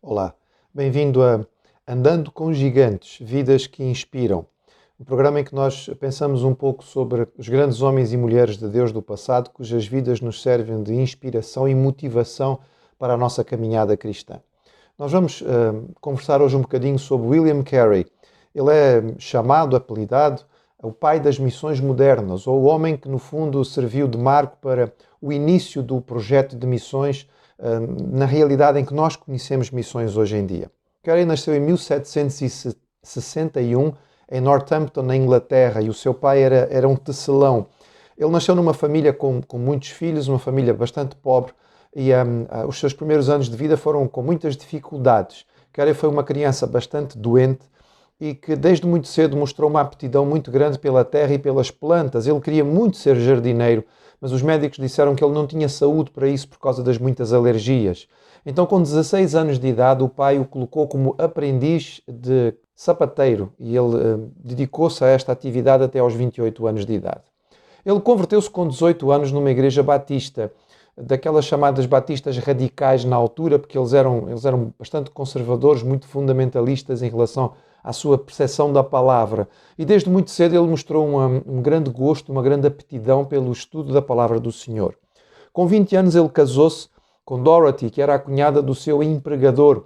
Olá, bem-vindo a Andando com Gigantes, Vidas que Inspiram, um programa em que nós pensamos um pouco sobre os grandes homens e mulheres de Deus do passado, cujas vidas nos servem de inspiração e motivação para a nossa caminhada cristã. Nós vamos conversar hoje um bocadinho sobre William Carey. Ele é chamado, apelidado, o pai das missões modernas, ou o homem que no fundo serviu de marco para o início do projeto de missões na realidade em que nós conhecemos missões hoje em dia. Carey nasceu em 1761 em Northampton, na Inglaterra, e o seu pai era um tecelão. Ele nasceu numa família com muitos filhos, uma família bastante pobre, e os seus primeiros anos de vida foram com muitas dificuldades. Carey foi uma criança bastante doente e que desde muito cedo mostrou uma aptidão muito grande pela terra e pelas plantas. Ele queria muito ser jardineiro, mas os médicos disseram que ele não tinha saúde para isso por causa das muitas alergias. Então, com 16 anos de idade, o pai o colocou como aprendiz de sapateiro e ele dedicou-se a esta atividade até aos 28 anos de idade. Ele converteu-se com 18 anos numa igreja batista, daquelas chamadas batistas radicais na altura, porque eles eram bastante conservadores, muito fundamentalistas em relação à sua percepção da palavra. E desde muito cedo ele mostrou um grande gosto, uma grande aptidão pelo estudo da palavra do Senhor. Com 20 anos ele casou-se com Dorothy, que era a cunhada do seu empregador.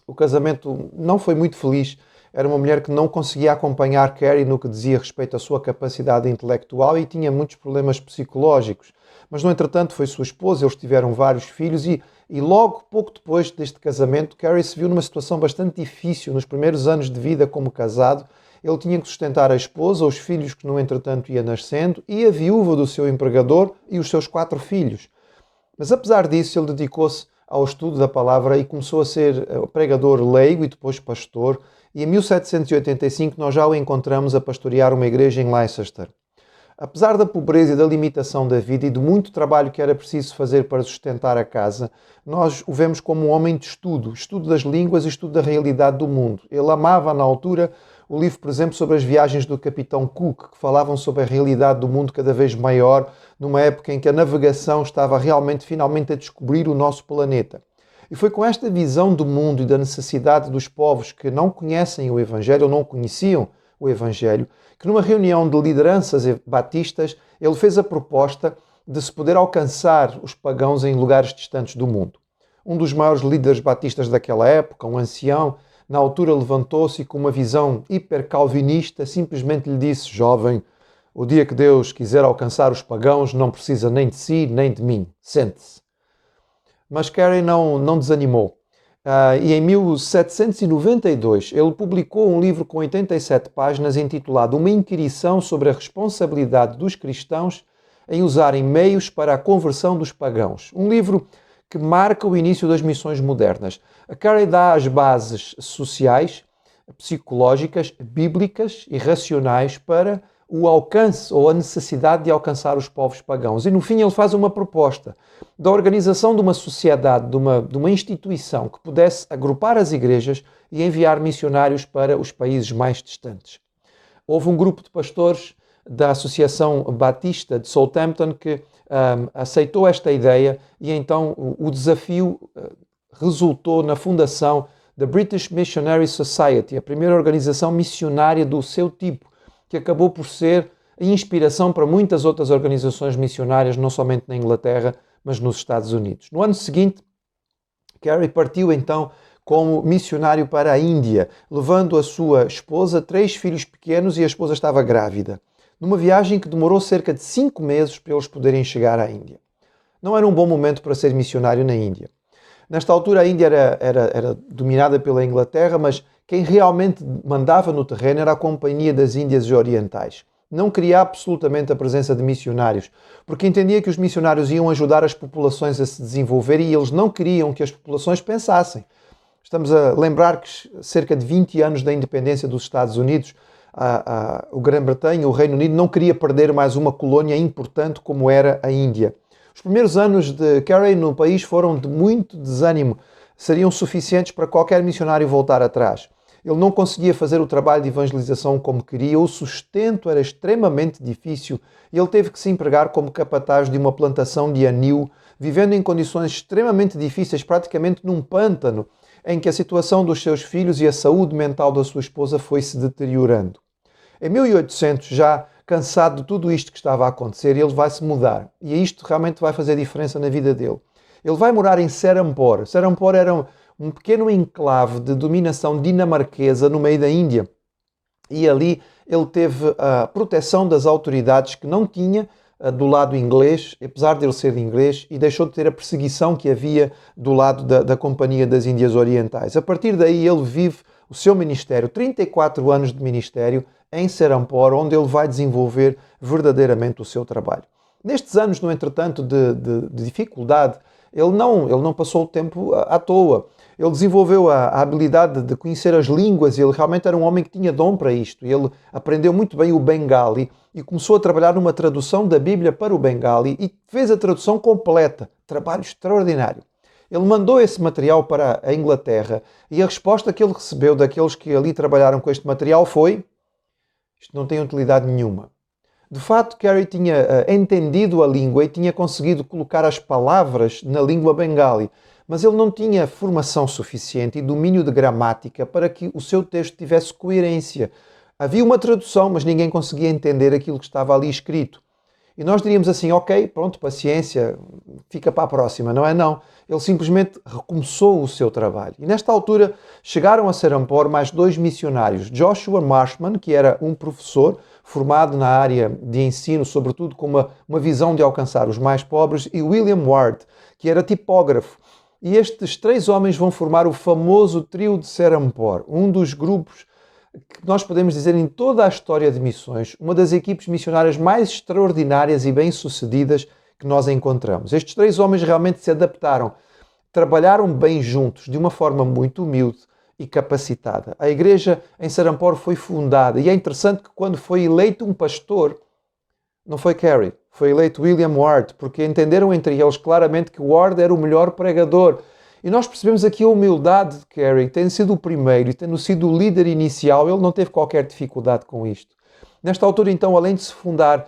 O casamento não foi muito feliz. Era uma mulher que não conseguia acompanhar Carey no que dizia respeito à sua capacidade intelectual e tinha muitos problemas psicológicos. Mas, no entretanto, foi sua esposa, eles tiveram vários filhos e logo, pouco depois deste casamento, Carey se viu numa situação bastante difícil. Nos primeiros anos de vida como casado, ele tinha que sustentar a esposa, os filhos que, no entretanto, ia nascendo, e a viúva do seu empregador e os seus 4 filhos. Mas, apesar disso, ele dedicou-se ao estudo da palavra e começou a ser pregador leigo e depois pastor. E em 1785 nós já o encontramos a pastorear uma igreja em Leicester. Apesar da pobreza e da limitação da vida e de muito trabalho que era preciso fazer para sustentar a casa, nós o vemos como um homem de estudo das línguas e estudo da realidade do mundo. Ele amava, na altura, o livro, por exemplo, sobre as viagens do Capitão Cook, que falavam sobre a realidade do mundo cada vez maior, numa época em que a navegação estava finalmente a descobrir o nosso planeta. E foi com esta visão do mundo e da necessidade dos povos que não conhecem o Evangelho, ou não conheciam o Evangelho, que numa reunião de lideranças batistas, ele fez a proposta de se poder alcançar os pagãos em lugares distantes do mundo. Um dos maiores líderes batistas daquela época, um ancião, na altura levantou-se e com uma visão hipercalvinista simplesmente lhe disse: jovem, o dia que Deus quiser alcançar os pagãos não precisa nem de si nem de mim. Sente-se. Mas Carey não desanimou. E em 1792 ele publicou um livro com 87 páginas intitulado Uma Inquirição sobre a Responsabilidade dos Cristãos em Usarem Meios para a Conversão dos Pagãos. Um livro que marca o início das missões modernas. A Carey dá as bases sociais, psicológicas, bíblicas e racionais para o alcance ou a necessidade de alcançar os povos pagãos. E no fim ele faz uma proposta da organização de uma sociedade, de uma instituição que pudesse agrupar as igrejas e enviar missionários para os países mais distantes. Houve um grupo de pastores da Associação Batista de Southampton que aceitou esta ideia e então o desafio resultou na fundação da British Missionary Society, a primeira organização missionária do seu tipo, que acabou por ser a inspiração para muitas outras organizações missionárias, não somente na Inglaterra, mas nos Estados Unidos. No ano seguinte, Carey partiu então como missionário para a Índia, levando a sua esposa, 3 filhos pequenos, e a esposa estava grávida, numa viagem que demorou cerca de 5 meses para eles poderem chegar à Índia. Não era um bom momento para ser missionário na Índia. Nesta altura a Índia era dominada pela Inglaterra, mas quem realmente mandava no terreno era a Companhia das Índias Orientais. Não queria absolutamente a presença de missionários, porque entendia que os missionários iam ajudar as populações a se desenvolver e eles não queriam que as populações pensassem. Estamos a lembrar que cerca de 20 anos da independência dos Estados Unidos, o Grã-Bretanha, o Reino Unido, não queria perder mais uma colónia importante como era a Índia. Os primeiros anos de Carey no país foram de muito desânimo, seriam suficientes para qualquer missionário voltar atrás. Ele não conseguia fazer o trabalho de evangelização como queria, o sustento era extremamente difícil e ele teve que se empregar como capataz de uma plantação de anil, vivendo em condições extremamente difíceis, praticamente num pântano. em que a situação dos seus filhos e a saúde mental da sua esposa foi se deteriorando. Em 1800, já cansado de tudo isto que estava a acontecer, ele vai se mudar. E isto realmente vai fazer diferença na vida dele. Ele vai morar em Serampore. Serampore era um pequeno enclave de dominação dinamarquesa no meio da Índia. E ali ele teve a proteção das autoridades que não tinha do lado inglês, apesar de ele ser inglês, e deixou de ter a perseguição que havia do lado da Companhia das Índias Orientais. A partir daí ele vive o seu ministério, 34 anos de ministério, em Serampore, onde ele vai desenvolver verdadeiramente o seu trabalho. Nestes anos, no entretanto, de dificuldade, ele não passou o tempo à toa. Ele desenvolveu a habilidade de conhecer as línguas e ele realmente era um homem que tinha dom para isto. Ele aprendeu muito bem o Bengali e começou a trabalhar numa tradução da Bíblia para o Bengali e fez a tradução completa. Trabalho extraordinário. Ele mandou esse material para a Inglaterra e a resposta que ele recebeu daqueles que ali trabalharam com este material foi: isto não tem utilidade nenhuma. De facto, Carey tinha entendido a língua e tinha conseguido colocar as palavras na língua bengali, mas ele não tinha formação suficiente e domínio de gramática para que o seu texto tivesse coerência. Havia uma tradução, mas ninguém conseguia entender aquilo que estava ali escrito. E nós diríamos assim: ok, pronto, paciência, fica para a próxima. Não é não. Ele simplesmente recomeçou o seu trabalho. E nesta altura chegaram a Serampore mais 2 missionários. Joshua Marshman, que era um professor formado na área de ensino, sobretudo com uma visão de alcançar os mais pobres, e William Ward, que era tipógrafo. E estes 3 homens vão formar o famoso trio de Serampore, um dos grupos que nós podemos dizer em toda a história de missões, uma das equipes missionárias mais extraordinárias e bem-sucedidas que nós encontramos. Estes 3 homens realmente se adaptaram, trabalharam bem juntos, de uma forma muito humilde e capacitada. A igreja em Serampore foi fundada e é interessante que quando foi eleito um pastor, não foi Carey, foi eleito William Ward, porque entenderam entre eles claramente que Ward era o melhor pregador. E nós percebemos aqui a humildade de Carey, tendo sido o primeiro e tendo sido o líder inicial, ele não teve qualquer dificuldade com isto. Nesta altura, então, além de se fundar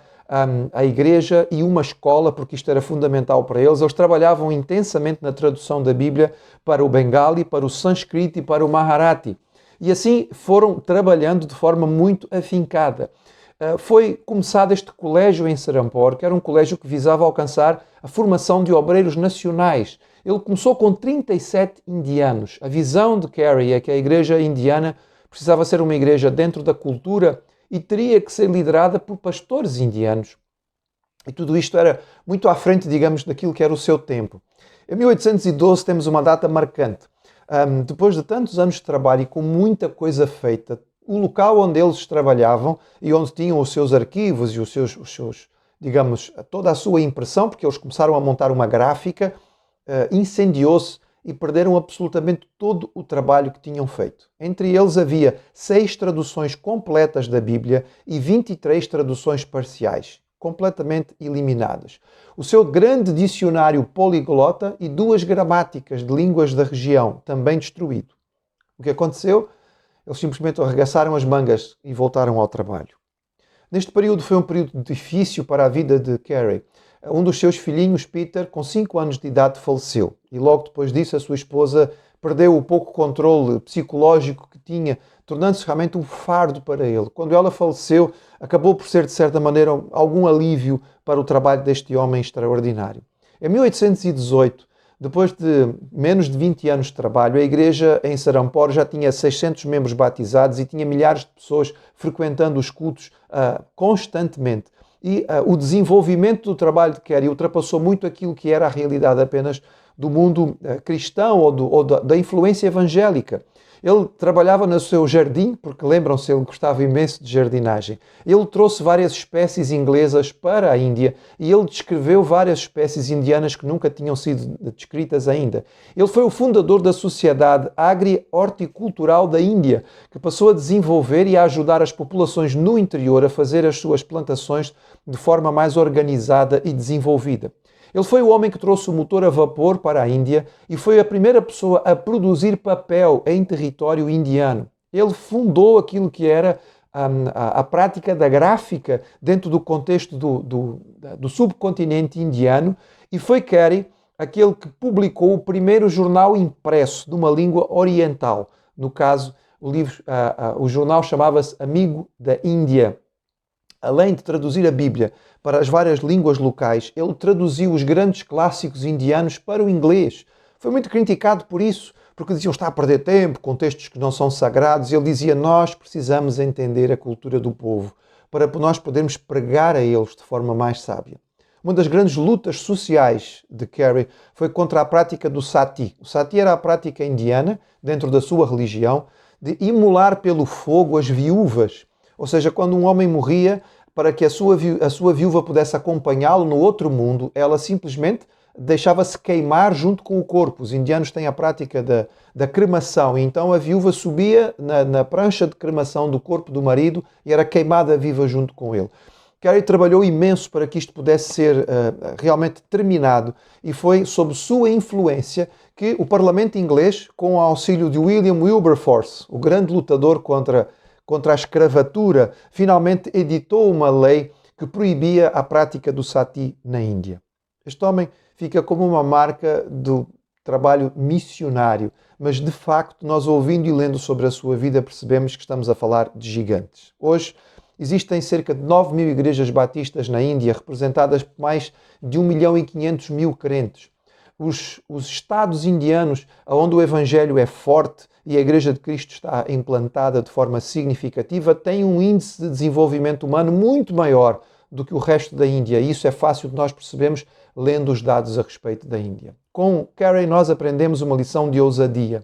a igreja e uma escola, porque isto era fundamental para eles, eles trabalhavam intensamente na tradução da Bíblia para o Bengali, para o Sânscrito e para o Marathi. E assim foram trabalhando de forma muito afincada. Foi começado este colégio em Serampore, que era um colégio que visava alcançar a formação de obreiros nacionais. Ele começou com 37 indianos. A visão de Carey é que a igreja indiana precisava ser uma igreja dentro da cultura e teria que ser liderada por pastores indianos. E tudo isto era muito à frente, digamos, daquilo que era o seu tempo. Em 1812 temos uma data marcante. Depois de tantos anos de trabalho e com muita coisa feita, o local onde eles trabalhavam e onde tinham os seus arquivos e os seus, digamos, toda a sua impressão, porque eles começaram a montar uma gráfica, incendiou-se e perderam absolutamente todo o trabalho que tinham feito. Entre eles havia 6 traduções completas da Bíblia e 23 traduções parciais, completamente eliminadas. O seu grande dicionário poliglota e 2 gramáticas de línguas da região, também destruído. O que aconteceu? Eles simplesmente arregaçaram as mangas e voltaram ao trabalho. Neste período foi um período difícil para a vida de Carey. Um dos seus filhinhos, Peter, com 5 anos de idade, faleceu. E logo depois disso a sua esposa perdeu o pouco controle psicológico que tinha, tornando-se realmente um fardo para ele. Quando ela faleceu, acabou por ser, de certa maneira, algum alívio para o trabalho deste homem extraordinário. Em 1818, depois de menos de 20 anos de trabalho, a igreja em Serampore já tinha 600 membros batizados e tinha milhares de pessoas frequentando os cultos constantemente. E o desenvolvimento do trabalho de Carey ultrapassou muito aquilo que era a realidade apenas do mundo cristão ou da influência evangélica. Ele trabalhava no seu jardim, porque lembram-se, ele gostava imenso de jardinagem. Ele trouxe várias espécies inglesas para a Índia e ele descreveu várias espécies indianas que nunca tinham sido descritas ainda. Ele foi o fundador da Sociedade Agri-Horticultural da Índia, que passou a desenvolver e a ajudar as populações no interior a fazer as suas plantações de forma mais organizada e desenvolvida. Ele foi o homem que trouxe o motor a vapor para a Índia e foi a primeira pessoa a produzir papel em território indiano. Ele fundou aquilo que era a prática da gráfica dentro do contexto do subcontinente indiano e foi Carey aquele que publicou o primeiro jornal impresso de uma língua oriental. No caso, o jornal chamava-se Amigo da Índia. Além de traduzir a Bíblia para as várias línguas locais, ele traduziu os grandes clássicos indianos para o inglês. Foi muito criticado por isso, porque diziam está a perder tempo com textos que não são sagrados. Ele dizia, nós precisamos entender a cultura do povo para nós podermos pregar a eles de forma mais sábia. Uma das grandes lutas sociais de Carey foi contra a prática do sati. O sati era a prática indiana, dentro da sua religião, de imolar pelo fogo as viúvas. Ou seja, quando um homem morria, para que a sua viúva pudesse acompanhá-lo no outro mundo, ela simplesmente deixava-se queimar junto com o corpo. Os indianos têm a prática da cremação, e então a viúva subia na prancha de cremação do corpo do marido e era queimada viva junto com ele. Carey trabalhou imenso para que isto pudesse ser realmente terminado, e foi sob sua influência que o Parlamento inglês, com o auxílio de William Wilberforce, o grande lutador contra a escravatura, finalmente editou uma lei que proibia a prática do sati na Índia. Este homem fica como uma marca do trabalho missionário, mas de facto, nós ouvindo e lendo sobre a sua vida, percebemos que estamos a falar de gigantes. Hoje, existem cerca de 9.000 igrejas batistas na Índia, representadas por mais de 1.500.000 crentes. Os estados indianos, onde o Evangelho é forte e a Igreja de Cristo está implantada de forma significativa, têm um índice de desenvolvimento humano muito maior do que o resto da Índia. E isso é fácil de nós percebermos lendo os dados a respeito da Índia. Com Carey nós aprendemos uma lição de ousadia,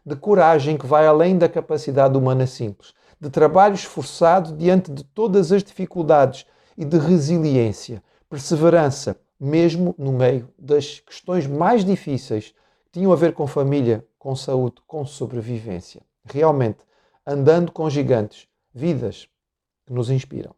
de coragem que vai além da capacidade humana simples, de trabalho esforçado diante de todas as dificuldades e de resiliência, perseverança, mesmo no meio das questões mais difíceis que tinham a ver com família, com saúde, com sobrevivência. Realmente, andando com gigantes, vidas que nos inspiram.